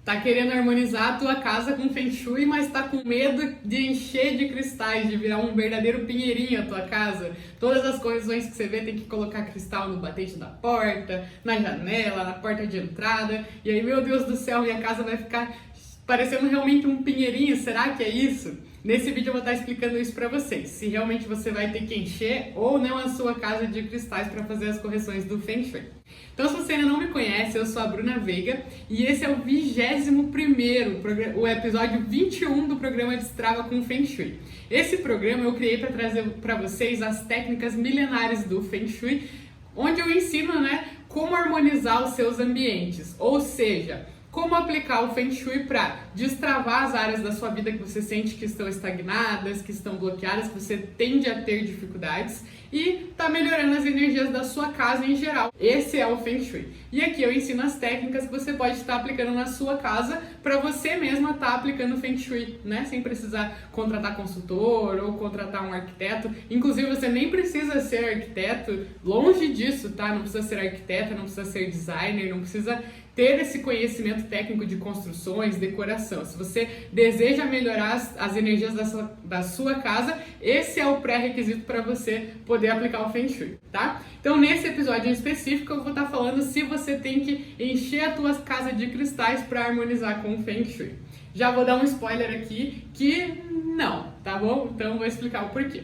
Tá querendo harmonizar a tua casa com Feng Shui, mas tá com medo de encher de cristais, de virar um verdadeiro pinheirinho a tua casa. Todas as correções que você vê tem que colocar cristal no batente da porta, na janela, na porta de entrada. E aí, meu Deus do céu, minha casa vai ficar parecendo realmente um pinheirinho. Será que é isso? Nesse vídeo eu vou estar explicando isso para vocês, se realmente você vai ter que encher ou não a sua casa de cristais para fazer as correções do Feng Shui. Então, se você ainda não me conhece, eu sou a Bruna Veiga e esse é o 21º, o episódio 21 do programa Destrava com Feng Shui. Esse programa eu criei para trazer para vocês as técnicas milenares do Feng Shui, onde eu ensino, como harmonizar os seus ambientes, ou seja, como aplicar o Feng Shui para destravar as áreas da sua vida que você sente que estão estagnadas, que estão bloqueadas, que você tende a ter dificuldades e tá melhorando as energias da sua casa em geral. Esse é o Feng Shui. E aqui eu ensino as técnicas que você pode estar aplicando na sua casa para você mesma estar aplicando o Feng Shui, sem precisar contratar consultor ou contratar um arquiteto. Inclusive, você nem precisa ser arquiteto, longe disso, tá? Não precisa ser arquiteta, não precisa ser designer, não precisa ter esse conhecimento técnico de construções, decoração. Se você deseja melhorar as energias da sua casa, esse é o pré-requisito para você poder aplicar o Feng Shui, tá? Então, nesse episódio em específico, eu vou estar falando se você tem que encher a tua casa de cristais para harmonizar com o Feng Shui. Já vou dar um spoiler aqui que não, tá bom? Então, vou explicar o porquê.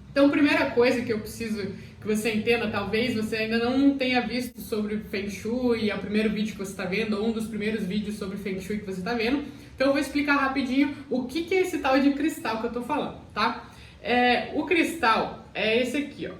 Então, primeira coisa que eu preciso que você entenda, talvez você ainda não tenha visto sobre Feng Shui, é o primeiro vídeo que você está vendo, ou um dos primeiros vídeos sobre Feng Shui que você está vendo. Então eu vou explicar rapidinho o que é esse tal de cristal que eu estou falando, tá? O cristal é esse aqui, ó.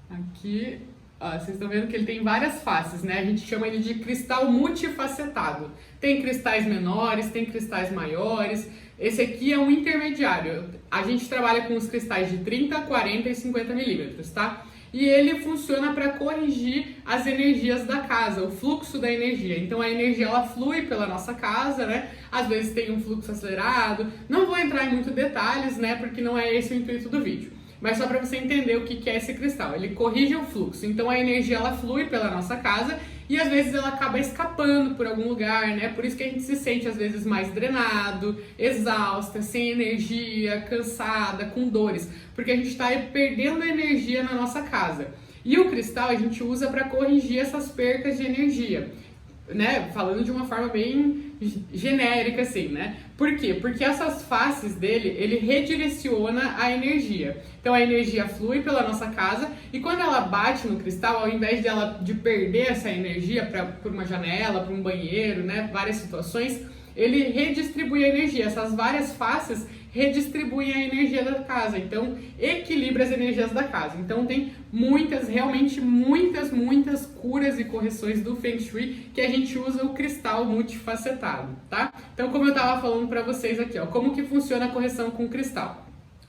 Aqui, ó, vocês estão vendo que ele tem várias faces, A gente chama ele de cristal multifacetado. Tem cristais menores, tem cristais maiores. Esse aqui é um intermediário. A gente trabalha com os cristais de 30, 40 e 50 milímetros, tá? E ele funciona para corrigir as energias da casa, o fluxo da energia. Então a energia ela flui pela nossa casa, Às vezes tem um fluxo acelerado. Não vou entrar em muitos detalhes, porque não é esse o intuito do vídeo. Mas só para você entender o que é esse cristal. Ele corrige o fluxo. Então a energia ela flui pela nossa casa e às vezes ela acaba escapando por algum lugar, Por isso que a gente se sente às vezes mais drenado, exausta, sem energia, cansada, com dores. Porque a gente está perdendo energia na nossa casa. E o cristal a gente usa para corrigir essas percas de energia. Falando de uma forma bem genérica assim, Por quê? Porque essas faces dele, ele redireciona a energia. Então a energia flui pela nossa casa e quando ela bate no cristal, ao invés de perder essa energia por uma janela, para um banheiro, várias situações, ele redistribui a energia. Essas várias faces redistribuem a energia da casa, então equilibra as energias da casa. Então tem realmente muitas curas e correções do Feng Shui que a gente usa o cristal multifacetado, tá? Então, como eu estava falando para vocês aqui, ó, como que funciona a correção com cristal?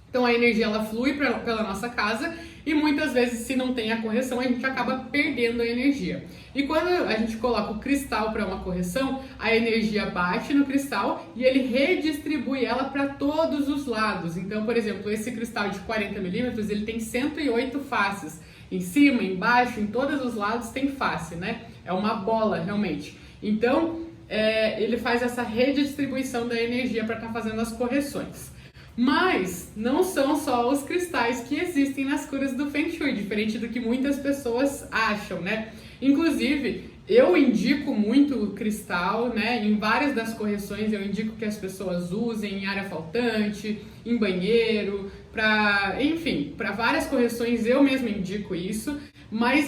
Então a energia ela flui pela nossa casa e muitas vezes, se não tem a correção, a gente acaba perdendo a energia. E quando a gente coloca o cristal para uma correção, a energia bate no cristal e ele redistribui ela para todos os lados. Então, por exemplo, esse cristal de 40 milímetros, ele tem 108 faces. Em cima, embaixo, em todos os lados tem face, É uma bola, realmente. Então, ele faz essa redistribuição da energia para estar fazendo as correções. Mas não são só os cristais que existem nas curas do Feng Shui, diferente do que muitas pessoas acham, Inclusive, eu indico muito o cristal, Em várias das correções eu indico que as pessoas usem em área faltante, em banheiro, para várias correções eu mesma indico isso. Mas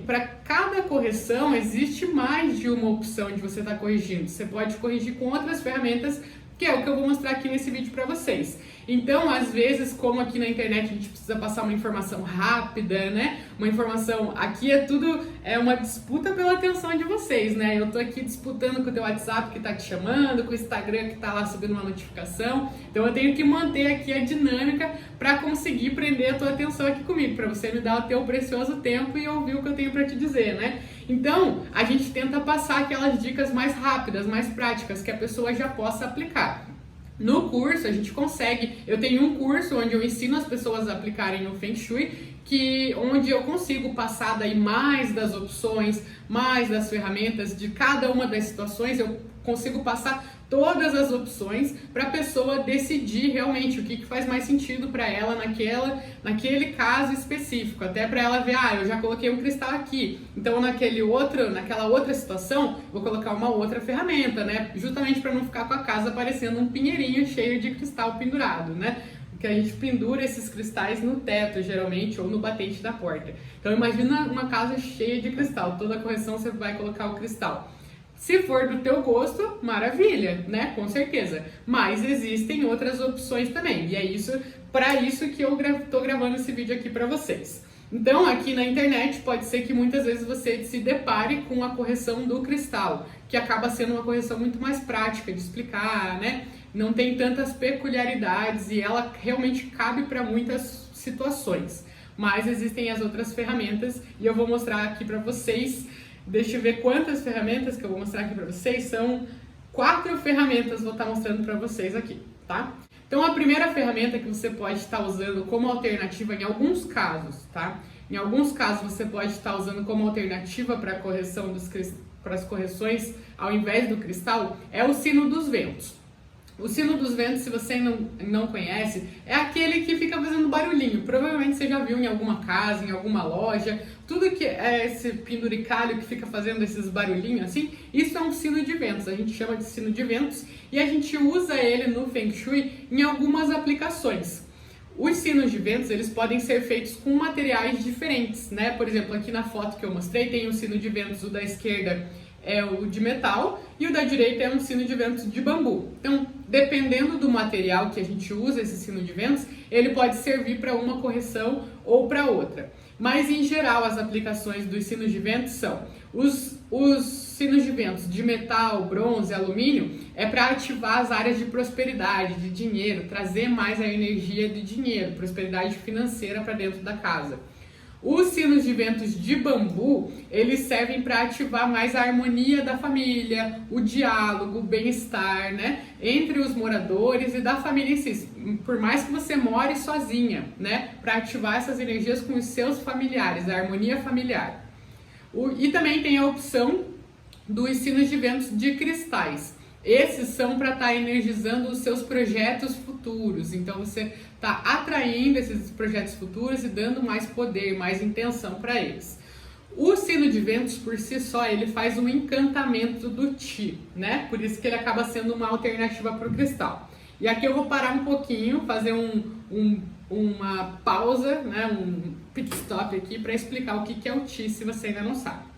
para cada correção, existe mais de uma opção de você estar corrigindo. Você pode corrigir com outras ferramentas, que é o que eu vou mostrar aqui nesse vídeo para vocês. Então, às vezes, como aqui na internet a gente precisa passar uma informação rápida, Uma informação, aqui é uma disputa pela atenção de vocês, Eu tô aqui disputando com o teu WhatsApp que tá te chamando, com o Instagram que tá lá subindo uma notificação. Então eu tenho que manter aqui a dinâmica para conseguir prender a tua atenção aqui comigo, para você me dar o teu precioso tempo e ouvir o que eu tenho para te dizer, Então, a gente tenta passar aquelas dicas mais rápidas, mais práticas, que a pessoa já possa aplicar. No curso, a gente consegue, eu tenho um curso onde eu ensino as pessoas a aplicarem o Feng Shui, onde eu consigo passar daí mais das opções, mais das ferramentas de cada uma das situações, eu consigo passar todas as opções para a pessoa decidir realmente o que faz mais sentido para ela naquele caso específico, até para ela ver, eu já coloquei um cristal aqui, então naquela outra situação, vou colocar uma outra ferramenta, né? Justamente para não ficar com a casa parecendo um pinheirinho cheio de cristal pendurado, né? Que a gente pendura esses cristais no teto, geralmente, ou no batente da porta. Então imagina uma casa cheia de cristal, toda correção você vai colocar o cristal. Se for do teu gosto, maravilha, né? Com certeza. Mas existem outras opções também. E é para isso que eu tô gravando esse vídeo aqui para vocês. Então, aqui na internet, pode ser que muitas vezes você se depare com a correção do cristal, que acaba sendo uma correção muito mais prática de explicar, né? Não tem tantas peculiaridades e ela realmente cabe para muitas situações. Mas existem as outras ferramentas e eu vou mostrar aqui para vocês. Deixa eu ver quantas ferramentas que eu vou mostrar aqui para vocês. São 4 ferramentas, vou estar mostrando para vocês aqui, tá? Então, a primeira ferramenta que você pode estar usando como alternativa em alguns casos, tá? Em alguns casos, você pode estar usando como alternativa para a correção para as correções, ao invés do cristal, é o sino dos ventos. O sino dos ventos, se você não conhece, é aquele que fica fazendo barulhinho. Provavelmente você já viu em alguma casa, em alguma loja. Tudo que é esse penduricalho que fica fazendo esses barulhinhos assim, isso é um sino de ventos. A gente chama de sino de ventos e a gente usa ele no Feng Shui em algumas aplicações. Os sinos de ventos, eles podem ser feitos com materiais diferentes, né? Por exemplo, aqui na foto que eu mostrei, tem o sino de ventos, o da esquerda é o de metal e o da direita é um sino de ventos de bambu. Então, dependendo do material que a gente usa, esse sino de ventos, ele pode servir para uma correção ou para outra. Mas, em geral, as aplicações dos sinos de ventos são os sinos de ventos de metal, bronze, alumínio, é para ativar as áreas de prosperidade, de dinheiro, trazer mais a energia de dinheiro, prosperidade financeira para dentro da casa. Os sinos de ventos de bambu, eles servem para ativar mais a harmonia da família, o diálogo, o bem-estar, né, entre os moradores e da família em si. Por mais que você more sozinha, né, para ativar essas energias com os seus familiares, a harmonia familiar. E também tem a opção dos sinos de ventos de cristais. Esses são para estar energizando os seus projetos futuros. Então você está atraindo esses projetos futuros e dando mais poder, mais intenção para eles. O sino de ventos, por si só, ele faz um encantamento do Qi, né? Por isso que ele acaba sendo uma alternativa para o cristal. E aqui eu vou parar um pouquinho, fazer uma pausa, né? Um pit stop aqui para explicar o que é o Qi, se você ainda não sabe.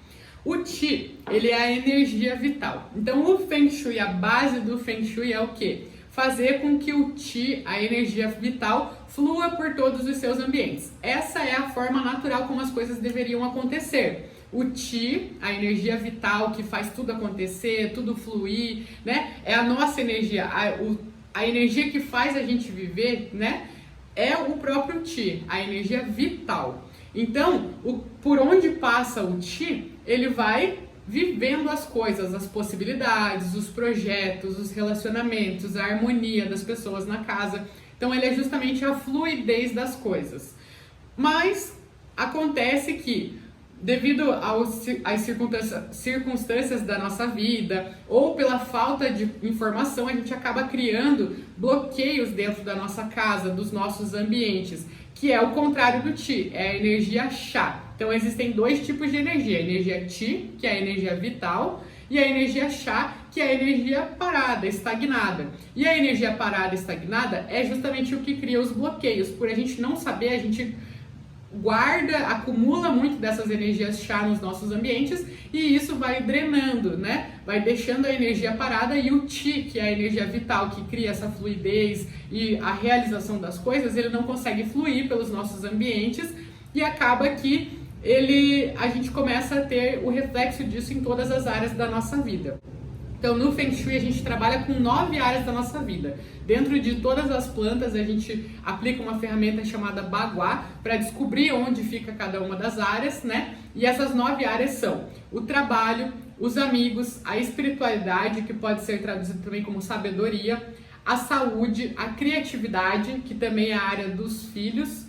O Qi, ele é a energia vital. Então, o Feng Shui, a base do Feng Shui é o quê? Fazer com que o Qi, a energia vital, flua por todos os seus ambientes. Essa é a forma natural como as coisas deveriam acontecer. O Qi, a energia vital que faz tudo acontecer, tudo fluir, né? É a nossa energia, a energia que faz a gente viver, né? É o próprio Qi, a energia vital. Então, por onde passa o Qi, ele vai vivendo as coisas, as possibilidades, os projetos, os relacionamentos, a harmonia das pessoas na casa. Então, ele é justamente a fluidez das coisas. Mas acontece que, devido às circunstâncias da nossa vida ou pela falta de informação, a gente acaba criando bloqueios dentro da nossa casa, dos nossos ambientes, que é o contrário do Qi, é a energia Sha. Então existem 2 tipos de energia, a energia Qi, que é a energia vital, e a energia Sha, que é a energia parada, estagnada. E a energia parada, estagnada, é justamente o que cria os bloqueios. Por a gente não saber, a gente acumula muito dessas energias Sha nos nossos ambientes e isso vai drenando, né? Vai deixando a energia parada e o Qi, que é a energia vital, que cria essa fluidez e a realização das coisas, ele não consegue fluir pelos nossos ambientes e acaba que a gente começa a ter o reflexo disso em todas as áreas da nossa vida. Então, no Feng Shui, a gente trabalha com 9 áreas da nossa vida. Dentro de todas as plantas, a gente aplica uma ferramenta chamada Bagua para descobrir onde fica cada uma das áreas, né? E essas 9 áreas são o trabalho, os amigos, a espiritualidade, que pode ser traduzido também como sabedoria, a saúde, a criatividade, que também é a área dos filhos,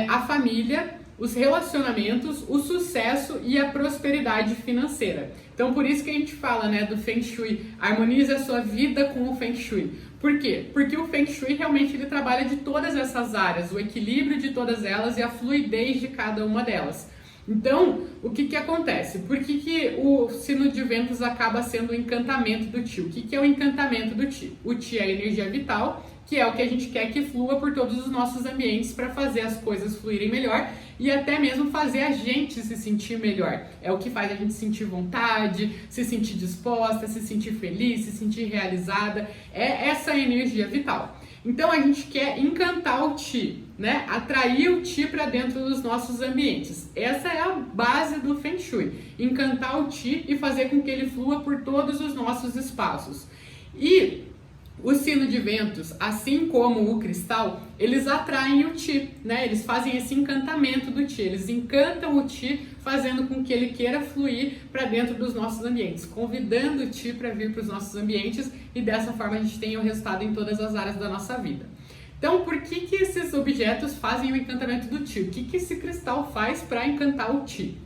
a família, os relacionamentos, o sucesso e a prosperidade financeira. Então, por isso que a gente fala, né, do Feng Shui, harmonize a sua vida com o Feng Shui. Por quê? Porque o Feng Shui realmente ele trabalha de todas essas áreas, o equilíbrio de todas elas e a fluidez de cada uma delas. Então, o que acontece? Por que o sino de ventos acaba sendo o encantamento do Qi? O que é o encantamento do Qi? O Qi é a energia vital, que é o que a gente quer que flua por todos os nossos ambientes para fazer as coisas fluírem melhor e até mesmo fazer a gente se sentir melhor. É o que faz a gente sentir vontade, se sentir disposta, se sentir feliz, se sentir realizada. É essa energia vital. Então a gente quer encantar o Qi, né? Atrair o Qi para dentro dos nossos ambientes. Essa é a base do Feng Shui. Encantar o Qi e fazer com que ele flua por todos os nossos espaços. E o sino de ventos, assim como o cristal, eles atraem o Qi, né? Eles fazem esse encantamento do Qi, eles encantam o Qi, fazendo com que ele queira fluir para dentro dos nossos ambientes, convidando o Qi para vir para os nossos ambientes e dessa forma a gente tem o resultado em todas as áreas da nossa vida. Então, por que esses objetos fazem o encantamento do Qi? O que esse cristal faz para encantar o Qi?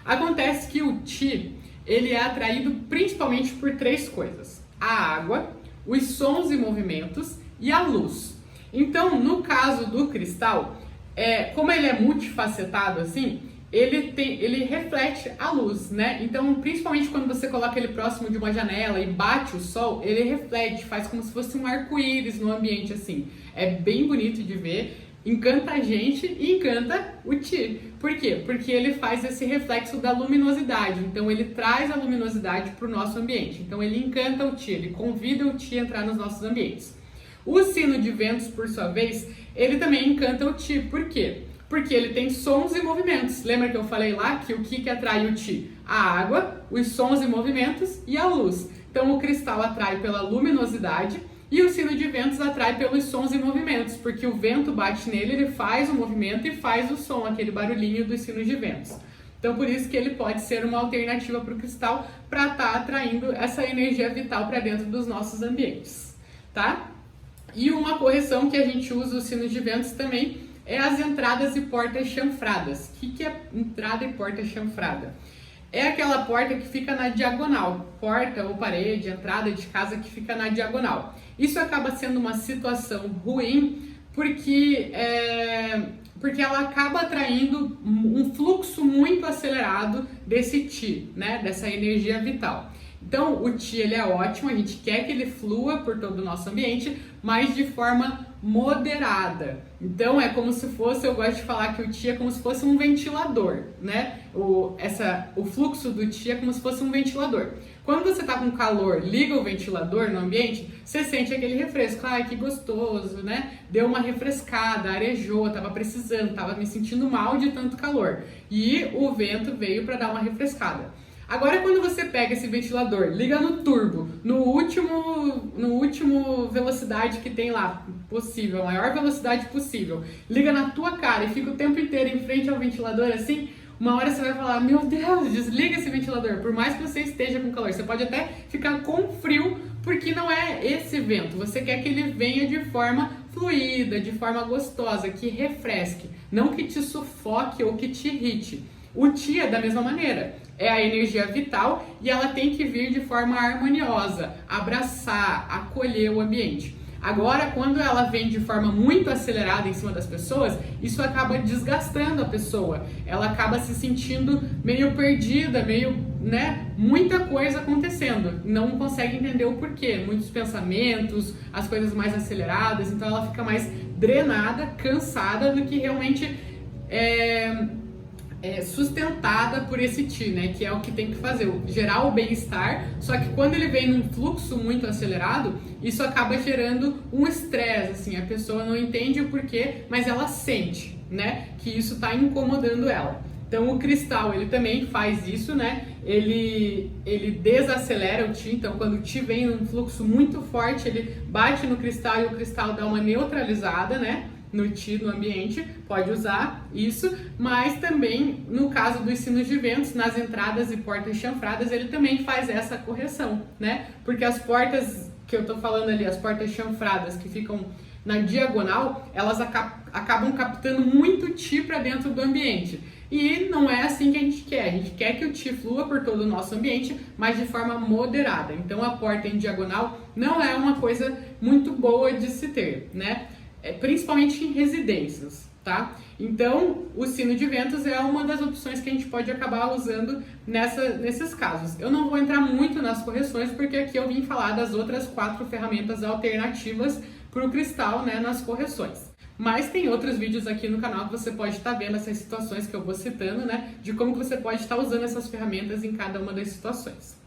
Acontece que o Qi, ele é atraído principalmente por três coisas: a água, os sons e movimentos e a luz. Então, no caso do cristal, como ele é multifacetado assim, ele reflete a luz, né? Então, principalmente quando você coloca ele próximo de uma janela e bate o sol, ele reflete, faz como se fosse um arco-íris no ambiente assim. É bem bonito de ver, encanta a gente e encanta o Qi. Por quê? Porque ele faz esse reflexo da luminosidade, então ele traz a luminosidade para o nosso ambiente. Então ele encanta o Qi, ele convida o Qi a entrar nos nossos ambientes. O sino de ventos, por sua vez, ele também encanta o Qi. Por quê? Porque ele tem sons e movimentos. Lembra que eu falei lá que o que atrai o Qi? A água, os sons e movimentos e a luz. Então o cristal atrai pela luminosidade e o sino de ventos atrai pelos sons e movimentos, porque o vento bate nele, ele faz o movimento e faz o som, aquele barulhinho dos sinos de ventos. Então por isso que ele pode ser uma alternativa para o cristal para estar atraindo essa energia vital para dentro dos nossos ambientes, tá? E uma correção que a gente usa os sinos de ventos também é as entradas e portas chanfradas. O que é entrada e porta chanfrada? É aquela porta que fica na diagonal, porta ou parede, entrada de casa que fica na diagonal. Isso acaba sendo uma situação ruim porque ela acaba atraindo um fluxo muito acelerado desse Qi, né? Dessa energia vital. Então o Qi ele é ótimo, a gente quer que ele flua por todo o nosso ambiente, mas de forma moderada. Então é como se fosse, eu gosto de falar que o Qi é como se fosse um ventilador, né? O fluxo do Qi é como se fosse um ventilador. Quando você tá com calor, liga o ventilador no ambiente, você sente aquele refresco. Ai, que gostoso, né? Deu uma refrescada, arejou, tava precisando, tava me sentindo mal de tanto calor. E o vento veio para dar uma refrescada. Agora, quando você pega esse ventilador, liga no turbo, no último velocidade que tem lá, possível, a maior velocidade possível, liga na tua cara e fica o tempo inteiro em frente ao ventilador assim, uma hora você vai falar, meu Deus, desliga esse ventilador, por mais que você esteja com calor, você pode até ficar com frio, porque não é esse vento, você quer que ele venha de forma fluida, de forma gostosa, que refresque, não que te sufoque ou que te irrite. O Qi é da mesma maneira, é a energia vital e ela tem que vir de forma harmoniosa, abraçar, acolher o ambiente. Agora, quando ela vem de forma muito acelerada em cima das pessoas, isso acaba desgastando a pessoa. Ela acaba se sentindo meio perdida, muita coisa acontecendo. Não consegue entender o porquê. Muitos pensamentos, as coisas mais aceleradas, então ela fica mais drenada, cansada do que realmente sustentada por esse Qi, né? Que é o que tem que fazer, gerar o bem-estar, só que quando ele vem num fluxo muito acelerado, isso acaba gerando um estresse, assim, a pessoa não entende o porquê, mas ela sente, né? Que isso está incomodando ela. Então o cristal, ele também faz isso, né? Ele desacelera o Qi, então quando o Qi vem num fluxo muito forte, ele bate no cristal e o cristal dá uma neutralizada, né? No Qi, no ambiente, pode usar isso, mas também no caso dos sinos de ventos, nas entradas e portas chanfradas, ele também faz essa correção, né? Porque as portas que eu tô falando ali, as portas chanfradas que ficam na diagonal, elas acabam captando muito Qi para dentro do ambiente. E não é assim que a gente quer. A gente quer que o Qi flua por todo o nosso ambiente, mas de forma moderada. Então a porta em diagonal não é uma coisa muito boa de se ter, né? Principalmente em residências, tá? Então o sino de ventos é uma das opções que a gente pode acabar usando nesses casos. Eu não vou entrar muito nas correções, porque aqui eu vim falar das outras 4 ferramentas alternativas para o cristal, né, nas correções. Mas tem outros vídeos aqui no canal que você pode estar vendo essas situações que eu vou citando, né? De como você pode estar usando essas ferramentas em cada uma das situações.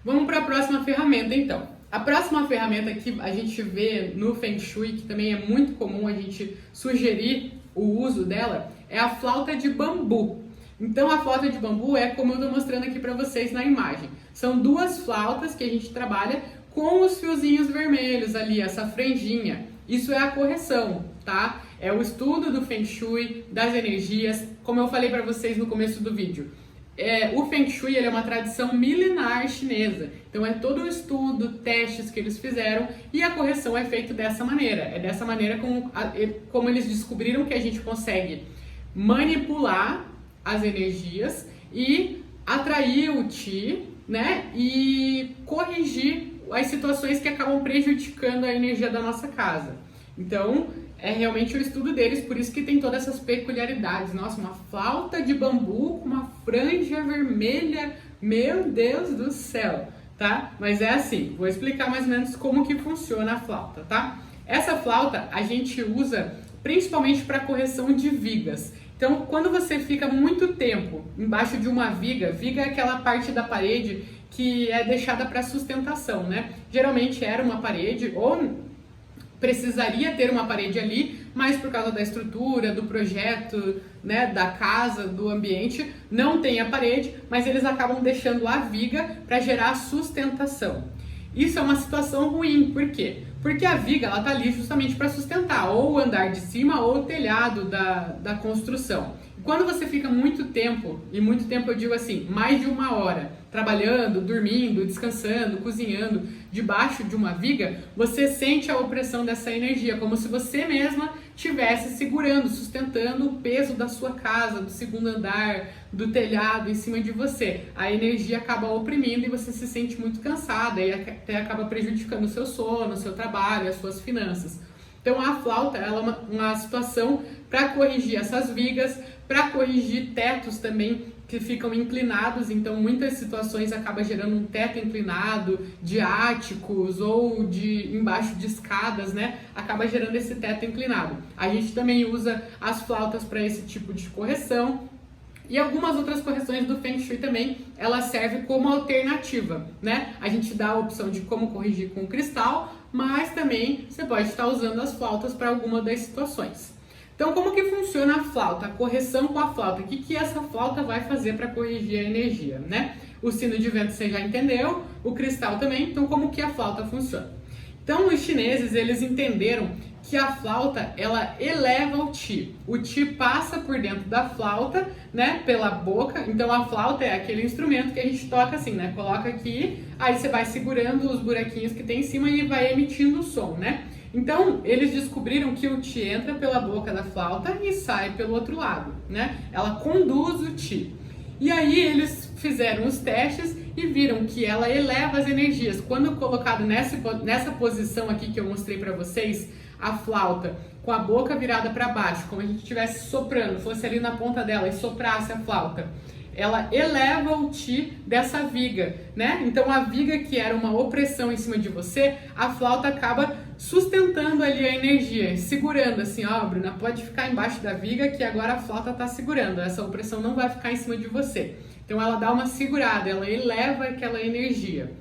Vamos para a próxima ferramenta, então. A próxima ferramenta que a gente vê no Feng Shui, que também é muito comum a gente sugerir o uso dela, é a flauta de bambu. Então a flauta de bambu é como eu estou mostrando aqui para vocês na imagem. São 2 flautas que a gente trabalha com os fiozinhos vermelhos ali, essa franjinha. Isso é a correção, tá? É o estudo do Feng Shui, das energias, como eu falei para vocês no começo do vídeo. O Feng Shui ele é uma tradição milenar chinesa, então é todo um estudo, testes que eles fizeram e a correção é feita dessa maneira. É dessa maneira como eles descobriram que a gente consegue manipular as energias e atrair o Qi, né? E corrigir as situações que acabam prejudicando a energia da nossa casa. Então, é realmente o estudo deles, por isso que tem todas essas peculiaridades. Nossa, uma flauta de bambu com uma franja vermelha, meu Deus do céu, tá? Mas é assim, vou explicar mais ou menos como que funciona a flauta, tá? Essa flauta a gente usa principalmente para correção de vigas. Então, quando você fica muito tempo embaixo de uma viga, viga é aquela parte da parede que é deixada para sustentação, né? Geralmente era uma parede ou precisaria ter uma parede ali, mas por causa da estrutura, do projeto, né, da casa, do ambiente, não tem a parede, mas eles acabam deixando a viga para gerar sustentação. Isso é uma situação ruim, por quê? Porque a viga ela tá ali justamente para sustentar ou o andar de cima ou o telhado da construção. Quando você fica muito tempo, e muito tempo eu digo assim, mais de 1 hora, trabalhando, dormindo, descansando, cozinhando, debaixo de uma viga, você sente a opressão dessa energia, como se você mesma estivesse segurando, sustentando o peso da sua casa, do 2º andar, do telhado em cima de você. A energia acaba oprimindo e você se sente muito cansada e até acaba prejudicando o seu sono, o seu trabalho, as suas finanças. Então a flauta ela é uma situação para corrigir essas vigas, para corrigir tetos também que ficam inclinados, então muitas situações acaba gerando um teto inclinado, de áticos ou de embaixo de escadas, né? Acaba gerando esse teto inclinado. A gente também usa as flautas para esse tipo de correção. E algumas outras correções do Feng Shui também, ela serve como alternativa, né? A gente dá a opção de como corrigir com cristal, mas também você pode estar usando as flautas para alguma das situações. Então, como que funciona a flauta, a correção com a flauta? O que essa flauta vai fazer para corrigir a energia, né? O sino de vento você já entendeu, o cristal também, então como que a flauta funciona? Então, os chineses, eles entenderam que a flauta, ela eleva o Qi. O Qi passa por dentro da flauta, né, pela boca. Então, a flauta é aquele instrumento que a gente toca assim, né? Coloca aqui, aí você vai segurando os buraquinhos que tem em cima e vai emitindo o som, né? Então, eles descobriram que o Qi entra pela boca da flauta e sai pelo outro lado, né? Ela conduz o Qi. E aí, eles fizeram os testes e viram que ela eleva as energias. Quando colocado nessa posição aqui que eu mostrei para vocês, a flauta com a boca virada para baixo, como a gente estivesse soprando, fosse ali na ponta dela e soprasse a flauta, ela eleva o Qi dessa viga, né? Então a viga que era uma opressão em cima de você, a flauta acaba sustentando ali a energia, segurando assim, ó, Bruna, pode ficar embaixo da viga que agora a flauta tá segurando, essa opressão não vai ficar em cima de você. Então ela dá uma segurada, ela eleva aquela energia.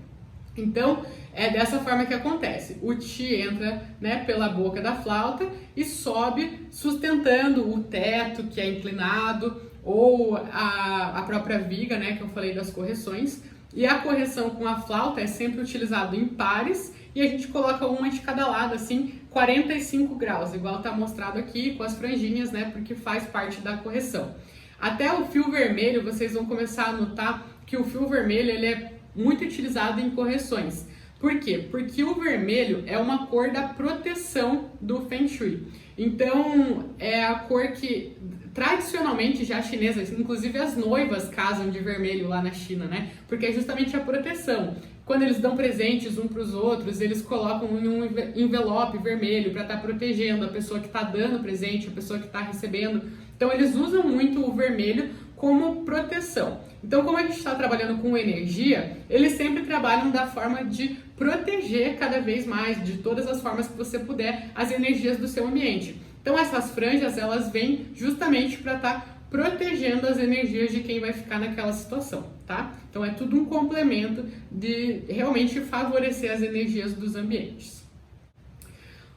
Então, é dessa forma que acontece. O Qi entra, né, pela boca da flauta e sobe sustentando o teto que é inclinado ou a própria viga, né, que eu falei das correções. E a correção com a flauta é sempre utilizado em pares e a gente coloca uma de cada lado, assim, 45 graus, igual está mostrado aqui com as franjinhas, né, porque faz parte da correção. Até o fio vermelho, vocês vão começar a notar que o fio vermelho ele é muito utilizado em correções. Por quê? Porque o vermelho é uma cor da proteção do Feng Shui. Então, é a cor que tradicionalmente já chinesa, inclusive as noivas casam de vermelho lá na China, né? Porque é justamente a proteção. Quando eles dão presentes um para os outros, eles colocam em um envelope vermelho para estar protegendo a pessoa que está dando presente, a pessoa que está recebendo. Então, eles usam muito o vermelho como proteção. Então, como a gente está trabalhando com energia, eles sempre trabalham da forma de proteger cada vez mais, de todas as formas que você puder, as energias do seu ambiente. Então, essas franjas, elas vêm justamente para estar protegendo as energias de quem vai ficar naquela situação, tá? Então, é tudo um complemento de realmente favorecer as energias dos ambientes.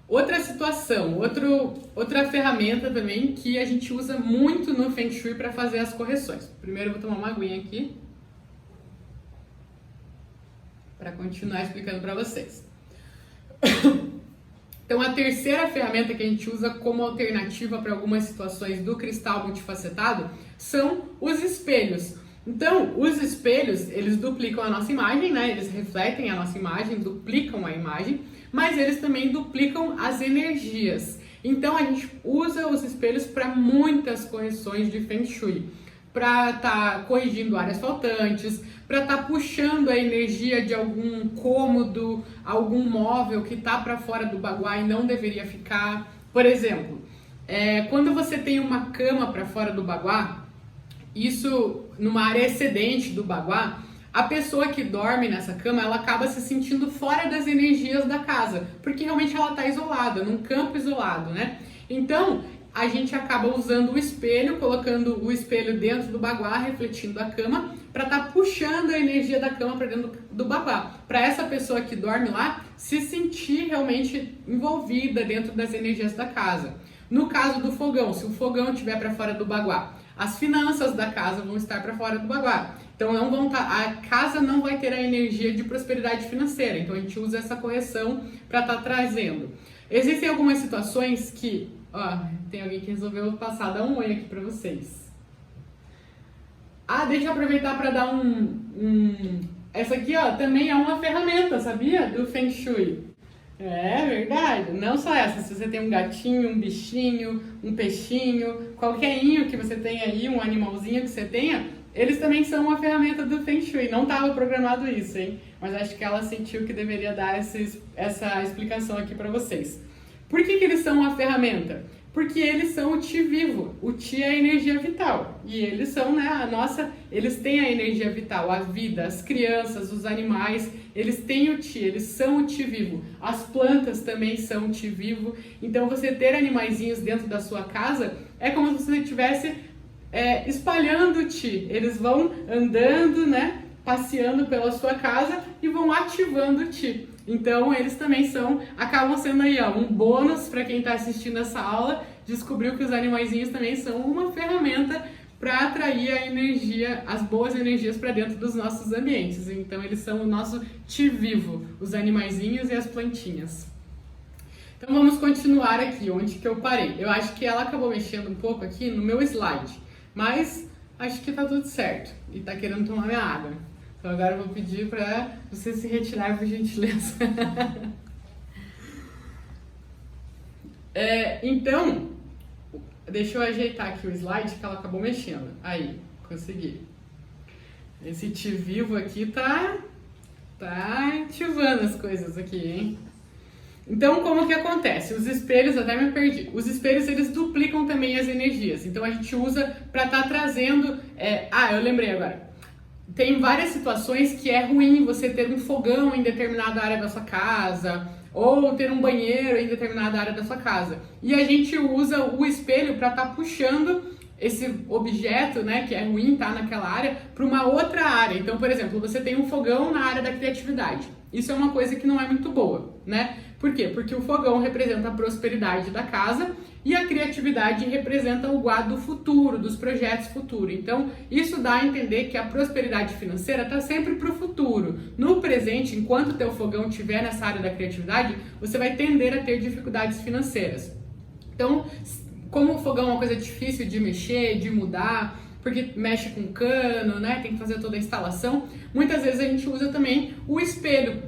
Outra situação, outra ferramenta também que a gente usa muito no Feng Shui para fazer as correções. Primeiro eu vou tomar uma aguinha aqui para continuar explicando para vocês. Então a terceira ferramenta que a gente usa como alternativa para algumas situações do cristal multifacetado são os espelhos. Então, os espelhos, eles duplicam a nossa imagem, né? Eles refletem a nossa imagem, duplicam a imagem, mas eles também duplicam as energias. Então, a gente usa os espelhos para muitas correções de Feng Shui. Para estar corrigindo áreas faltantes, para estar puxando a energia de algum cômodo, algum móvel que está para fora do baguá e não deveria ficar. Por exemplo, quando você tem uma cama para fora do baguá, isso numa área excedente do baguá, a pessoa que dorme nessa cama, ela acaba se sentindo fora das energias da casa, porque realmente ela está isolada, num campo isolado, né? Então, a gente acaba usando o espelho, colocando o espelho dentro do baguá, refletindo a cama, para estar puxando a energia da cama para dentro do baguá, para essa pessoa que dorme lá se sentir realmente envolvida dentro das energias da casa. No caso do fogão, se o fogão estiver para fora do baguá, as finanças da casa vão estar para fora do baguá. Então a casa não vai ter a energia de prosperidade financeira. Então a gente usa essa correção para estar trazendo. Existem algumas situações que, tem alguém que resolveu dar um oi aqui para vocês. Deixa eu aproveitar para dar essa aqui, também é uma ferramenta, sabia? Do Feng Shui. É verdade, não só essa, se você tem um gatinho, um bichinho, um peixinho, qualquerinho que você tenha aí, um animalzinho que você tenha, eles também são uma ferramenta do Feng Shui. Não estava programado isso, hein? Mas acho que ela sentiu que deveria dar essa explicação aqui para vocês. Por que eles são uma ferramenta? Porque eles são o Qi vivo. O Qi é a energia vital. E eles são, eles têm a energia vital, a vida, as crianças, os animais, eles têm o Qi, eles são o Qi vivo. As plantas também são o Qi vivo. Então, você ter animaizinhos dentro da sua casa é como se você estivesse espalhando o Qi. Eles vão andando, passeando pela sua casa e vão ativando o Qi. Então, eles também acabam sendo aí, um bônus para quem está assistindo essa aula, descobriu que os animaizinhos também são uma ferramenta para atrair a energia, as boas energias para dentro dos nossos ambientes. Então, eles são o nosso Qi vivo, os animaizinhos e as plantinhas. Então, vamos continuar aqui, onde que eu parei. Eu acho que ela acabou mexendo um pouco aqui no meu slide, mas acho que tá tudo certo e tá querendo tomar minha água. Então agora eu vou pedir para você se retirar, por gentileza. Então, deixa eu ajeitar aqui o slide que ela acabou mexendo. Aí, consegui. Esse Qi vivo aqui tá ativando as coisas aqui, hein? Então, como que acontece? Os espelhos, até me perdi. Os espelhos, eles duplicam também as energias. Então, a gente usa para estar trazendo... eu lembrei agora. Tem várias situações que é ruim você ter um fogão em determinada área da sua casa ou ter um banheiro em determinada área da sua casa. E a gente usa o espelho para estar puxando esse objeto, que é ruim, tá naquela área, para uma outra área. Então, por exemplo, você tem um fogão na área da criatividade. Isso é uma coisa que não é muito boa, Por quê? Porque o fogão representa a prosperidade da casa e a criatividade representa o guarda do futuro, dos projetos futuro. Então, isso dá a entender que a prosperidade financeira está sempre para o futuro. No presente, enquanto o teu fogão estiver nessa área da criatividade, você vai tender a ter dificuldades financeiras. Então, como o fogão é uma coisa difícil de mexer, de mudar, porque mexe com cano, tem que fazer toda a instalação, muitas vezes a gente usa também o espelho,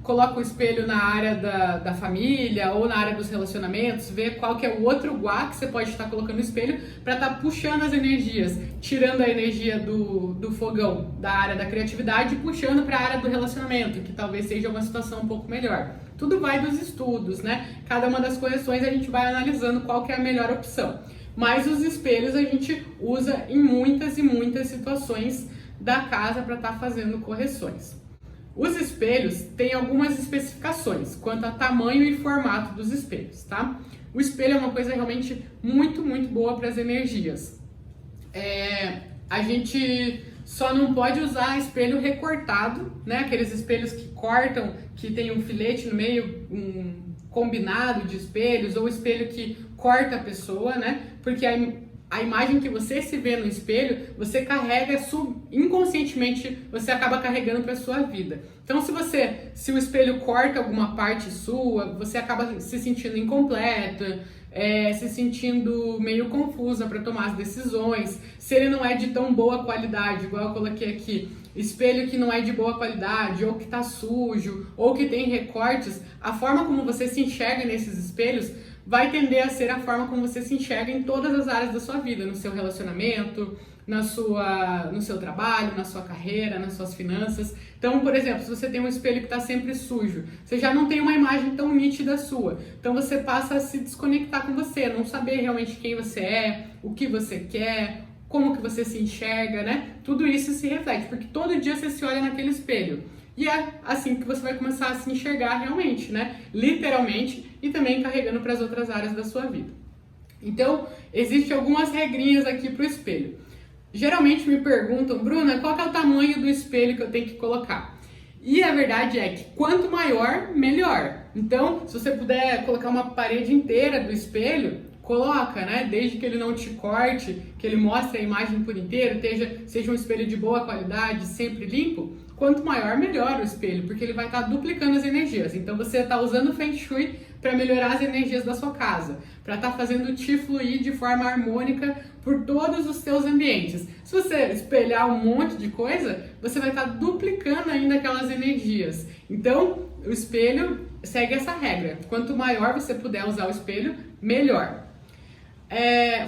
coloca o espelho na área da família ou na área dos relacionamentos, vê qual que é o outro guá que você pode estar colocando no espelho para estar puxando as energias, tirando a energia do fogão, da área da criatividade e puxando para a área do relacionamento, que talvez seja uma situação um pouco melhor. Tudo vai dos estudos, né? Cada uma das correções a gente vai analisando qual que é a melhor opção. Mas os espelhos a gente usa em muitas e muitas situações da casa para estar fazendo correções. Os espelhos têm algumas especificações quanto a tamanho e formato dos espelhos, tá? O espelho é uma coisa realmente muito, muito boa para as energias. A gente só não pode usar espelho recortado, né? Aqueles espelhos que cortam, que tem um filete no meio, um combinado de espelhos, ou espelho que corta a pessoa, né? Porque a imagem que você se vê no espelho, você carrega inconscientemente, você acaba carregando para sua vida. Então, se o espelho corta alguma parte sua, você acaba se sentindo incompleta, se sentindo meio confusa para tomar as decisões. Se ele não é de tão boa qualidade, igual eu coloquei aqui, espelho que não é de boa qualidade, ou que tá sujo, ou que tem recortes, a forma como você se enxerga nesses espelhos vai tender a ser a forma como você se enxerga em todas as áreas da sua vida, no seu relacionamento, no seu trabalho, na sua carreira, nas suas finanças. Então, por exemplo, se você tem um espelho que está sempre sujo, você já não tem uma imagem tão nítida sua. Então você passa a se desconectar com você, não saber realmente quem você é, o que você quer, como que você se enxerga, né? Tudo isso se reflete, porque todo dia você se olha naquele espelho. E é assim que você vai começar a se enxergar realmente, né? Literalmente, e também carregando para as outras áreas da sua vida. Então, existem algumas regrinhas aqui para o espelho. Geralmente me perguntam, Bruna, qual que é o tamanho do espelho que eu tenho que colocar? E a verdade é que quanto maior, melhor. Então, se você puder colocar uma parede inteira do espelho, coloca, né? Desde que ele não te corte, que ele mostre a imagem por inteiro, seja um espelho de boa qualidade, sempre limpo. Quanto maior, melhor o espelho, porque ele vai estar duplicando as energias. Então você está usando o Feng Shui para melhorar as energias da sua casa, para estar fazendo o Qi fluir de forma harmônica por todos os seus ambientes. Se você espelhar um monte de coisa, você vai estar duplicando ainda aquelas energias. Então, o espelho segue essa regra. Quanto maior você puder usar o espelho, melhor.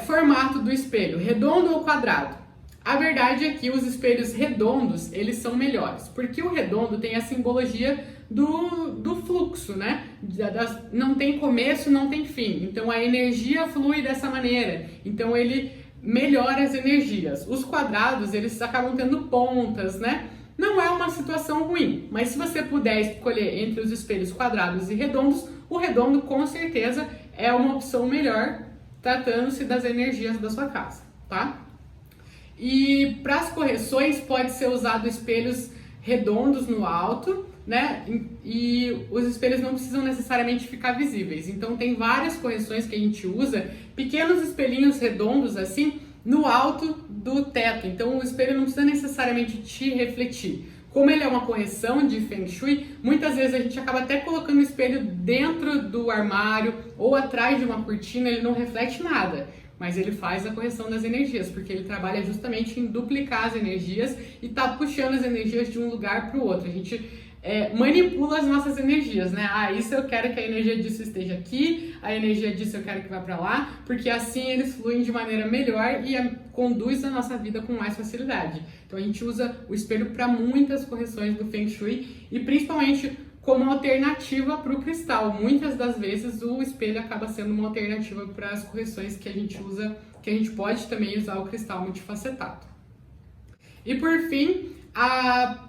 Formato do espelho, redondo ou quadrado? A verdade é que os espelhos redondos, eles são melhores, porque o redondo tem a simbologia do fluxo, né? Não tem começo, não tem fim. Então a energia flui dessa maneira. Então ele melhora as energias. Os quadrados, eles acabam tendo pontas, né? Não é uma situação ruim, mas se você puder escolher entre os espelhos quadrados e redondos, o redondo com certeza é uma opção melhor, tratando-se das energias da sua casa, tá? E para as correções pode ser usado espelhos redondos no alto, né? E os espelhos não precisam necessariamente ficar visíveis. Então tem várias correções que a gente usa, pequenos espelhinhos redondos assim, no alto do teto. Então o espelho não precisa necessariamente te refletir. Como ele é uma correção de Feng Shui, muitas vezes a gente acaba até colocando o espelho dentro do armário ou atrás de uma cortina, ele não reflete nada. Mas ele faz a correção das energias, porque ele trabalha justamente em duplicar as energias e tá puxando as energias de um lugar para o outro. A gente manipula as nossas energias, né? Isso eu quero que a energia disso esteja aqui, a energia disso eu quero que vá para lá, porque assim eles fluem de maneira melhor e conduz a nossa vida com mais facilidade. Então a gente usa o espelho para muitas correções do Feng Shui e principalmente como alternativa para o cristal. Muitas das vezes o espelho acaba sendo uma alternativa para as correções que a gente usa, que a gente pode também usar o cristal multifacetado. E por fim, a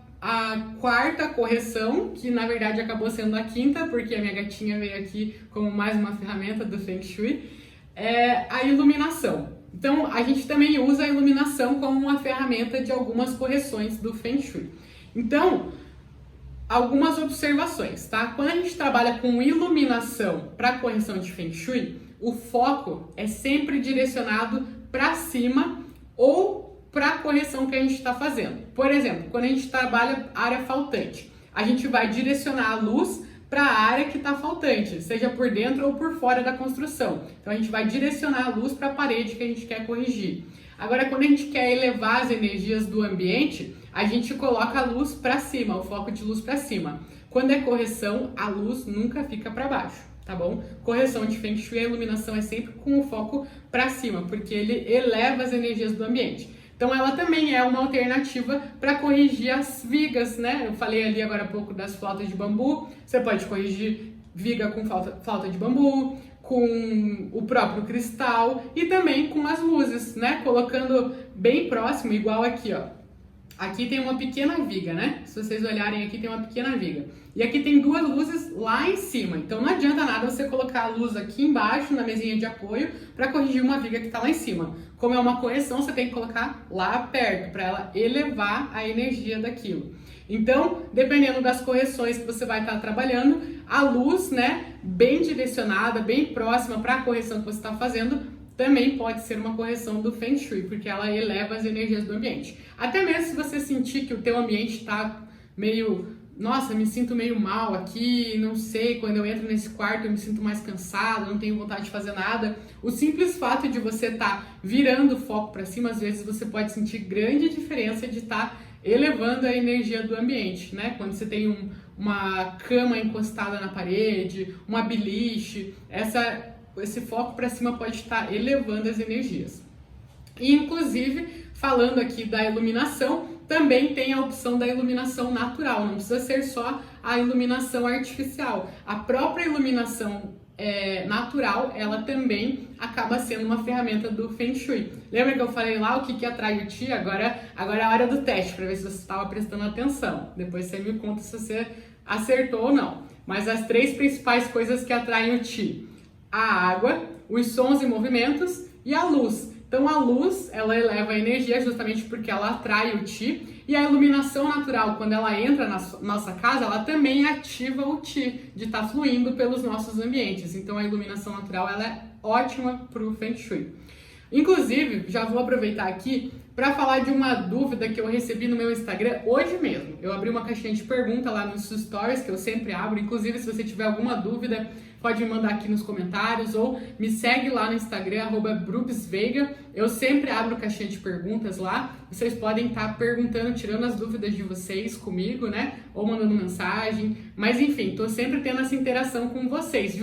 quarta correção, que na verdade acabou sendo a quinta, porque a minha gatinha veio aqui como mais uma ferramenta do Feng Shui, é a iluminação. Então a gente também usa a iluminação como uma ferramenta de algumas correções do Feng Shui. Então, algumas observações, tá? Quando a gente trabalha com iluminação para correção de Feng Shui, o foco é sempre direcionado para cima ou para a correção que a gente está fazendo. Por exemplo, quando a gente trabalha área faltante, a gente vai direcionar a luz para a área que está faltante, seja por dentro ou por fora da construção. Então a gente vai direcionar a luz para a parede que a gente quer corrigir. Agora, quando a gente quer elevar as energias do ambiente, a gente coloca a luz para cima, o foco de luz para cima. Quando é correção, a luz nunca fica para baixo, tá bom? Correção de Feng Shui, a iluminação é sempre com o foco para cima, porque ele eleva as energias do ambiente. Então ela também é uma alternativa para corrigir as vigas, né? Eu falei ali agora há pouco das flautas de bambu, você pode corrigir viga com flauta de bambu, com o próprio cristal e também com as luzes, né? Colocando bem próximo, igual aqui, ó. Aqui tem uma pequena viga, né? Se vocês olharem aqui tem uma pequena viga. E aqui tem duas luzes lá em cima. Então não adianta nada você colocar a luz aqui embaixo na mesinha de apoio para corrigir uma viga que está lá em cima. Como é uma correção, você tem que colocar lá perto para ela elevar a energia daquilo. Então, dependendo das correções que você vai estar trabalhando, a luz, né, bem direcionada, bem próxima para a correção que você está fazendo, também pode ser uma correção do Feng Shui, porque ela eleva as energias do ambiente. Até mesmo se você sentir que o teu ambiente está meio, nossa, me sinto meio mal aqui, não sei, quando eu entro nesse quarto eu me sinto mais cansado, não tenho vontade de fazer nada. O simples fato de você estar virando o foco para cima, às vezes você pode sentir grande diferença de estar elevando a energia do ambiente, né? Quando você tem uma cama encostada na parede, uma beliche, esse foco para cima pode estar elevando as energias. E, inclusive, falando aqui da iluminação, também tem a opção da iluminação natural, não precisa ser só a iluminação artificial. A própria iluminação natural, ela também acaba sendo uma ferramenta do Feng Shui. Lembra que eu falei lá o que atrai o Qi? Agora é a hora do teste, para ver se você estava prestando atenção. Depois você me conta se você acertou ou não. Mas as 3 principais coisas que atraem o Qi: a água, os sons e movimentos e a luz. Então a luz, ela eleva a energia justamente porque ela atrai o Qi, e a iluminação natural, quando ela entra na nossa casa, ela também ativa o Qi de estar fluindo pelos nossos ambientes. Então a iluminação natural, ela é ótima para o Feng Shui. Inclusive, já vou aproveitar aqui para falar de uma dúvida que eu recebi no meu Instagram hoje mesmo. Eu abri uma caixinha de pergunta lá nos stories, que eu sempre abro. Inclusive, se você tiver alguma dúvida, pode me mandar aqui nos comentários ou me segue lá no Instagram, @brubsveiga. Eu sempre abro caixinha de perguntas lá. Vocês podem estar perguntando, tirando as dúvidas de vocês comigo, né? Ou mandando mensagem. Mas enfim, tô sempre tendo essa interação com vocês,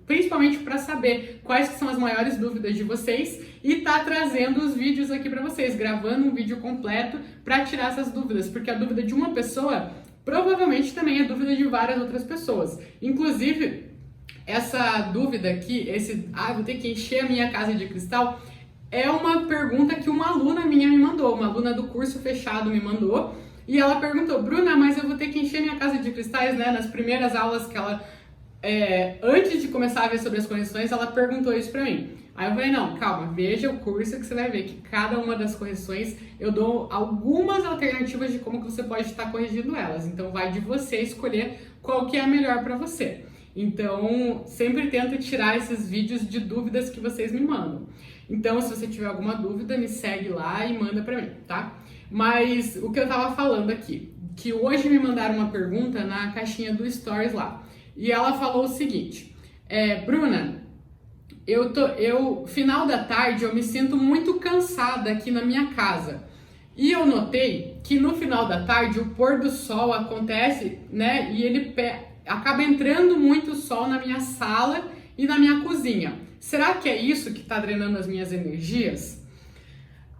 principalmente para saber quais que são as maiores dúvidas de vocês e tá trazendo os vídeos aqui para vocês, gravando um vídeo completo para tirar essas dúvidas, porque a dúvida de uma pessoa provavelmente também é dúvida de várias outras pessoas. Inclusive, essa dúvida aqui, vou ter que encher a minha casa de cristal, é uma pergunta que uma aluna minha me mandou, uma aluna do curso fechado me mandou, e ela perguntou: Bruna, mas eu vou ter que encher minha casa de cristais, né? Nas primeiras aulas que ela, antes de começar a ver sobre as correções, ela perguntou isso pra mim. Aí eu falei: não, calma, veja o curso que você vai ver que cada uma das correções eu dou algumas alternativas de como que você pode estar corrigindo elas. Então vai de você escolher qual que é a melhor para você. Então, sempre tento tirar esses vídeos de dúvidas que vocês me mandam. Então, se você tiver alguma dúvida, me segue lá e manda pra mim, tá? Mas o que eu tava falando aqui, que hoje me mandaram uma pergunta na caixinha do Stories lá. E ela falou o seguinte: Bruna, final da tarde eu me sinto muito cansada aqui na minha casa. E eu notei que no final da tarde o pôr do sol acontece, né? E ele acaba entrando muito sol na minha sala e na minha cozinha. Será que é isso que está drenando as minhas energias?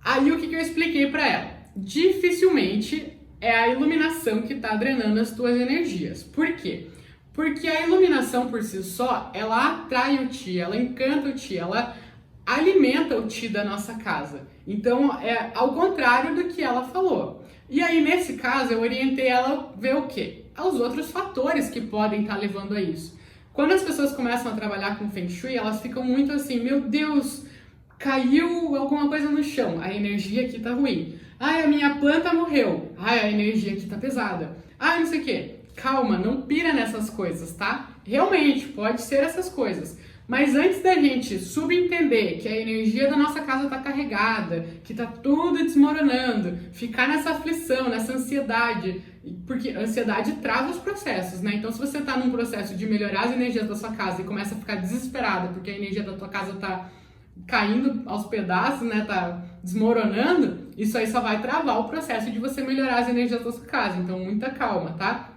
Aí o que eu expliquei para ela? Dificilmente é a iluminação que está drenando as tuas energias. Por quê? Porque a iluminação por si só, ela atrai o Qi, ela encanta o Qi, ela alimenta o Qi da nossa casa. Então é ao contrário do que ela falou. E aí nesse caso eu orientei ela a ver o quê? Os outros fatores que podem estar levando a isso. Quando as pessoas começam a trabalhar com Feng Shui, elas ficam muito assim: meu Deus, caiu alguma coisa no chão, a energia aqui tá ruim. Ai, a minha planta morreu, ai, a energia aqui tá pesada. Ai, não sei o quê. Calma, não pira nessas coisas, tá? Realmente, pode ser essas coisas. Mas antes da gente subentender que a energia da nossa casa tá carregada, que tá tudo desmoronando, ficar nessa aflição, nessa ansiedade, porque a ansiedade trava os processos, né? Então, se você tá num processo de melhorar as energias da sua casa e começa a ficar desesperada porque a energia da tua casa tá caindo aos pedaços, né? Tá desmoronando, isso aí só vai travar o processo de você melhorar as energias da sua casa. Então, muita calma, tá?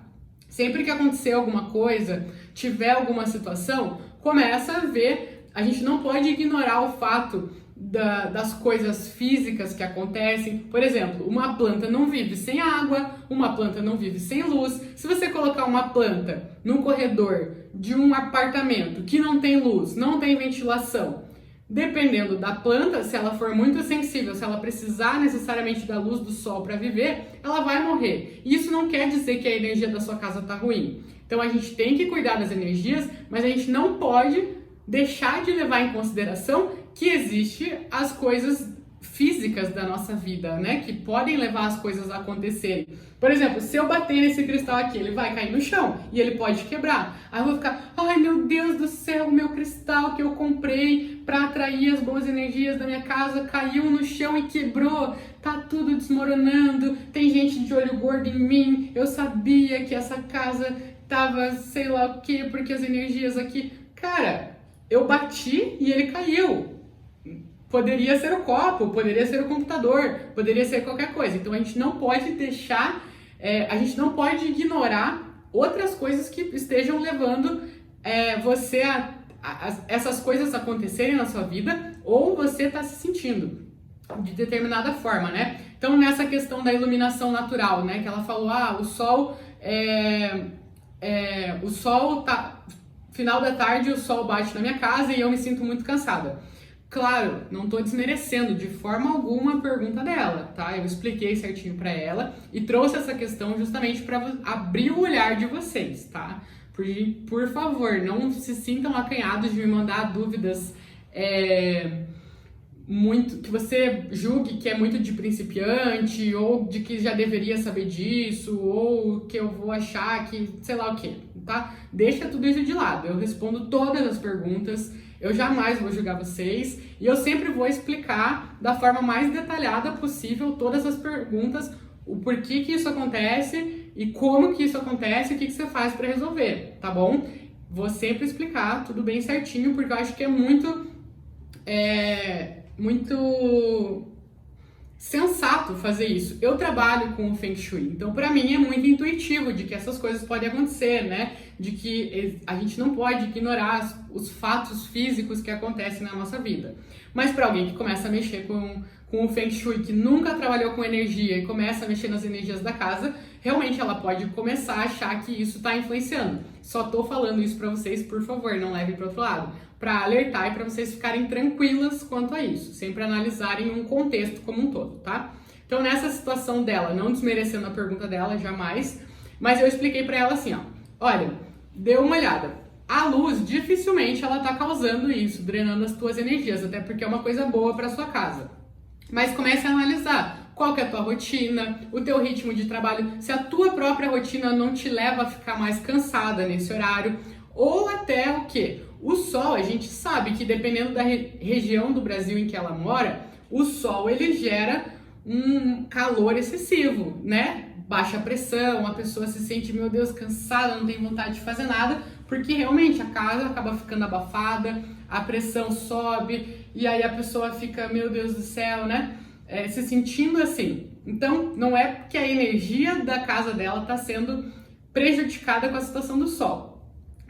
Sempre que acontecer alguma coisa, tiver alguma situação, começa a ver. A gente não pode ignorar o fato das coisas físicas que acontecem. Por exemplo, uma planta não vive sem água, uma planta não vive sem luz. Se você colocar uma planta num corredor de um apartamento que não tem luz, não tem ventilação, dependendo da planta, se ela for muito sensível, se ela precisar necessariamente da luz do sol para viver, ela vai morrer. Isso não quer dizer que a energia da sua casa está ruim. Então a gente tem que cuidar das energias, mas a gente não pode deixar de levar em consideração que existe as coisas físicas da nossa vida, né? Que podem levar as coisas a acontecerem. Por exemplo, se eu bater nesse cristal aqui, ele vai cair no chão e ele pode quebrar. Aí eu vou ficar, ai meu Deus do céu, o meu cristal que eu comprei para atrair as boas energias da minha casa caiu no chão e quebrou. Tá tudo desmoronando, tem gente de olho gordo em mim. Eu sabia que essa casa tava sei lá o quê, porque as energias aqui... Cara, eu bati e ele caiu. Poderia ser o copo, poderia ser o computador, poderia ser qualquer coisa. Então a gente não pode deixar, a gente não pode ignorar outras coisas que estejam levando você a essas coisas acontecerem na sua vida, ou você está se sentindo de determinada forma, né? Então nessa questão da iluminação natural, né? Que ela falou, o sol tá... Final da tarde o sol bate na minha casa e eu me sinto muito cansada. Claro, não estou desmerecendo de forma alguma a pergunta dela, tá? Eu expliquei certinho para ela e trouxe essa questão justamente para abrir o olhar de vocês, tá? Por favor, não se sintam acanhados de me mandar dúvidas muito que você julgue que é muito de principiante, ou de que já deveria saber disso, ou que eu vou achar que sei lá o que, tá? Deixa tudo isso de lado, eu respondo todas as perguntas, eu jamais vou julgar vocês e eu sempre vou explicar da forma mais detalhada possível todas as perguntas, o porquê que isso acontece e como que isso acontece e o que você faz para resolver, tá bom? Vou sempre explicar tudo bem certinho, porque eu acho que é muito sensato fazer isso. Eu trabalho com o Feng Shui, então para mim é muito intuitivo de que essas coisas podem acontecer, né? De que a gente não pode ignorar os fatos físicos que acontecem na nossa vida. Mas para alguém que começa a mexer com o Feng Shui, que nunca trabalhou com energia e começa a mexer nas energias da casa, realmente ela pode começar a achar que isso está influenciando. Só tô falando isso para vocês, por favor, não levem para outro lado, para alertar e para vocês ficarem tranquilas quanto a isso, sempre analisarem um contexto como um todo, tá? Então nessa situação dela, não desmerecendo a pergunta dela, jamais, mas eu expliquei para ela assim, ó, olha, dê uma olhada. A luz, dificilmente ela tá causando isso, drenando as tuas energias, até porque é uma coisa boa para sua casa. Mas comece a analisar qual que é a tua rotina, o teu ritmo de trabalho, se a tua própria rotina não te leva a ficar mais cansada nesse horário, ou até o quê? O sol, a gente sabe que dependendo da região do Brasil em que ela mora, o sol ele gera um calor excessivo, né? Baixa pressão, a pessoa se sente, meu Deus, cansada, não tem vontade de fazer nada, porque realmente a casa acaba ficando abafada, a pressão sobe, e aí a pessoa fica, meu Deus do céu, né? Se sentindo assim. Então, não é que a energia da casa dela está sendo prejudicada com a situação do sol.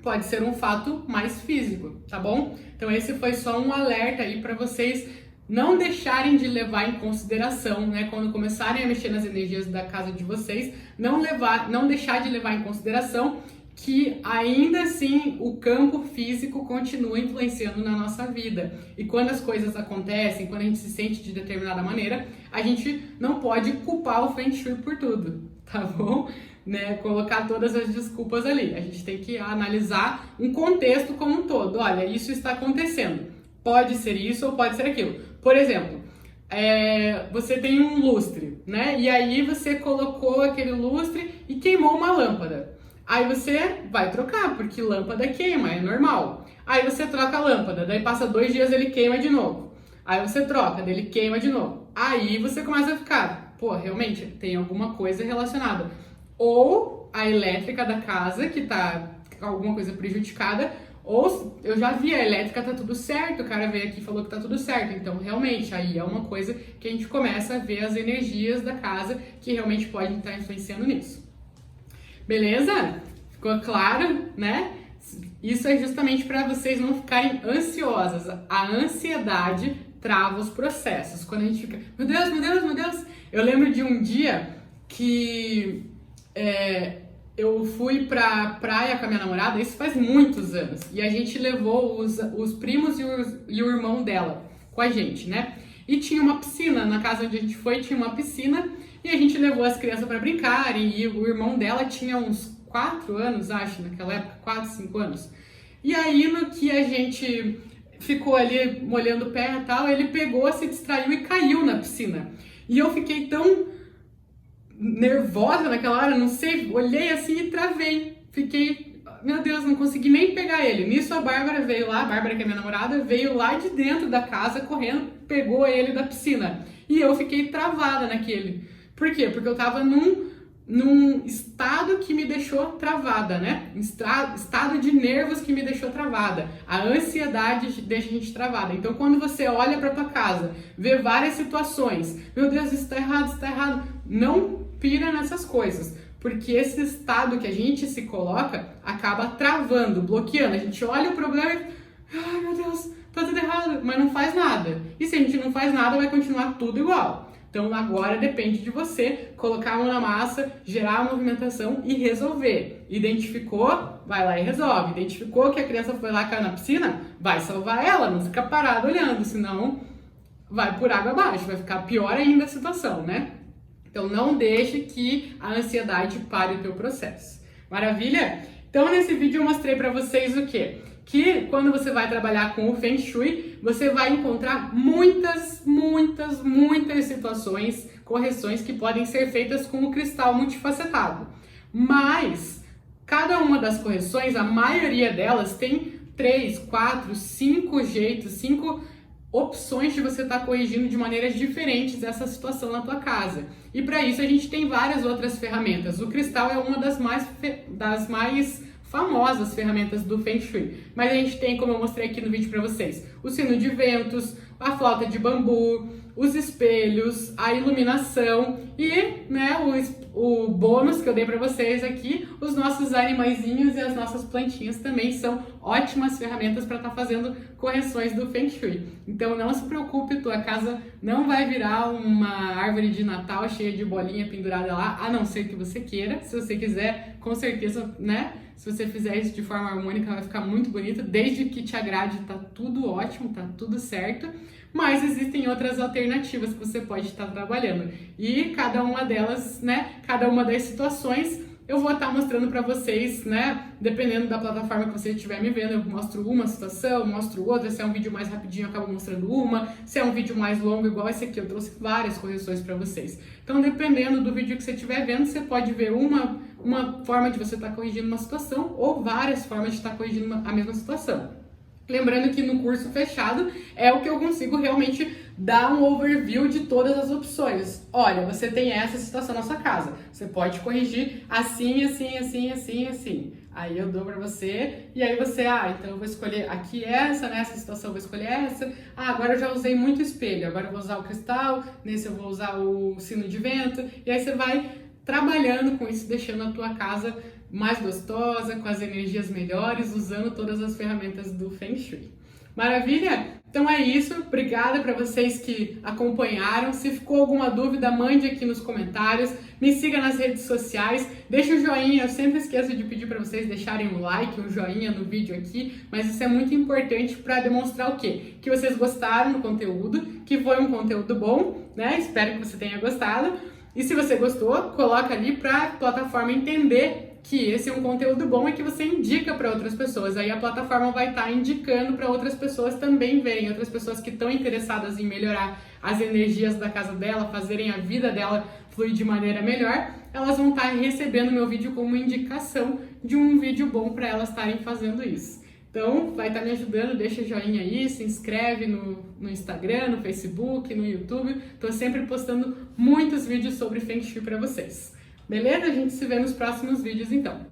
Pode ser um fato mais físico, tá bom? Então, esse foi só um alerta aí para vocês não deixarem de levar em consideração, né? Quando começarem a mexer nas energias da casa de vocês, não deixar de levar em consideração que ainda assim o campo físico continua influenciando na nossa vida. E quando as coisas acontecem, quando a gente se sente de determinada maneira, a gente não pode culpar o Feng Shui por tudo, tá bom? Né? Colocar todas as desculpas ali. A gente tem que analisar um contexto como um todo. Olha, isso está acontecendo. Pode ser isso ou pode ser aquilo. Por exemplo, você tem um lustre, né? E aí você colocou aquele lustre e queimou uma lâmpada. Aí você vai trocar, porque lâmpada queima, é normal. Aí você troca a lâmpada, daí passa 2 dias ele queima de novo. Aí você troca, daí ele queima de novo. Aí você começa a ficar, pô, realmente tem alguma coisa relacionada. Ou a elétrica da casa que tá com alguma coisa prejudicada, Ou eu já vi, a elétrica tá tudo certo, o cara veio aqui e falou que tá tudo certo. Então, realmente, aí é uma coisa que a gente começa a ver as energias da casa que realmente podem estar influenciando nisso. Beleza? Ficou claro, né? Isso é justamente para vocês não ficarem ansiosas. A ansiedade trava os processos. Quando a gente fica, meu Deus, meu Deus, meu Deus. Eu lembro de um dia que eu fui pra praia com a minha namorada, isso faz muitos anos, e a gente levou os primos e o irmão dela com a gente, né? E tinha uma piscina, na casa onde a gente foi tinha uma piscina, e a gente levou as crianças para brincar, e o irmão dela tinha uns 4 anos, acho, naquela época, 4, 5 anos. E aí, no que a gente ficou ali molhando o pé e tal, ele pegou, se distraiu e caiu na piscina. E eu fiquei tão nervosa naquela hora, não sei, olhei assim e travei. Fiquei, meu Deus, não consegui nem pegar ele. Nisso a Bárbara veio lá, a Bárbara que é minha namorada, veio lá de dentro da casa correndo, pegou ele da piscina. E eu fiquei travada naquele. Por quê? Porque eu tava num estado que me deixou travada, né? Estado de nervos que me deixou travada. A ansiedade deixa a gente travada. Então, quando você olha para tua casa, vê várias situações, meu Deus, isso tá errado, não pira nessas coisas, porque esse estado que a gente se coloca acaba travando, bloqueando. A gente olha o problema e, ai meu Deus, tá tudo errado, mas não faz nada. E se a gente não faz nada, vai continuar tudo igual. Então agora depende de você colocar a mão na massa, gerar a movimentação e resolver. Identificou? Vai lá e resolve. Identificou que a criança foi lá cair na piscina? Vai salvar ela, não fica parado olhando, senão vai por água abaixo, vai ficar pior ainda a situação, né? Então não deixe que a ansiedade pare o teu processo. Maravilha? Então nesse vídeo eu mostrei para vocês o quê? Que quando você vai trabalhar com o Feng Shui, você vai encontrar muitas situações, correções que podem ser feitas com o cristal multifacetado. Mas cada uma das correções, a maioria delas tem 3, 4, 5 jeitos, 5 opções de você estar corrigindo de maneiras diferentes essa situação na tua casa. E para isso a gente tem várias outras ferramentas. O cristal é uma das mais famosas ferramentas do Feng Shui. Mas a gente tem, como eu mostrei aqui no vídeo para vocês, o sino de ventos, a flauta de bambu, os espelhos, a iluminação e, né, o bônus que eu dei para vocês aqui, os nossos animaizinhos e as nossas plantinhas também são ótimas ferramentas para estar fazendo correções do Feng Shui. Então não se preocupe, tua casa não vai virar uma árvore de Natal cheia de bolinha pendurada lá, a não ser que você queira. Se você quiser, com certeza, né? Se você fizer isso de forma harmônica, vai ficar muito bonito. Desde que te agrade, tá tudo ótimo, tá tudo certo. Mas existem outras alternativas que você pode estar trabalhando. E cada uma delas, né? Cada uma das situações, eu vou estar mostrando para vocês, né? Dependendo da plataforma que você estiver me vendo, eu mostro uma situação, mostro outra. Se é um vídeo mais rapidinho, eu acabo mostrando uma. Se é um vídeo mais longo, igual esse aqui, eu trouxe várias correções para vocês. Então, dependendo do vídeo que você estiver vendo, você pode ver uma forma de você estar corrigindo uma situação ou várias formas de estar corrigindo a mesma situação. Lembrando que no curso fechado é o que eu consigo realmente dar um overview de todas as opções. Olha, você tem essa situação na sua casa, você pode corrigir assim, assim, assim, assim, assim. Aí eu dou pra você e aí você, então eu vou escolher aqui essa, nessa situação eu vou escolher essa. Agora eu já usei muito espelho, agora eu vou usar o cristal, nesse eu vou usar o sino de vento. E aí você vai trabalhando com isso, deixando a tua casa mais gostosa, com as energias melhores, usando todas as ferramentas do Feng Shui. Maravilha? Então é isso, obrigada para vocês que acompanharam. Se ficou alguma dúvida, mande aqui nos comentários, me siga nas redes sociais, deixa o joinha, eu sempre esqueço de pedir para vocês deixarem um like, um joinha no vídeo aqui, mas isso é muito importante para demonstrar o quê? Que vocês gostaram do conteúdo, que foi um conteúdo bom, né? Espero que você tenha gostado. E se você gostou, coloca ali para a plataforma entender que esse é um conteúdo bom e que você indica para outras pessoas. Aí a plataforma vai estar indicando para outras pessoas também verem, outras pessoas que estão interessadas em melhorar as energias da casa dela, fazerem a vida dela fluir de maneira melhor, elas vão estar recebendo meu vídeo como indicação de um vídeo bom para elas estarem fazendo isso. Então, vai estar me ajudando, deixa joinha aí, se inscreve no Instagram, no Facebook, no YouTube. Estou sempre postando muitos vídeos sobre Feng Shui para vocês. Beleza? A gente se vê nos próximos vídeos então.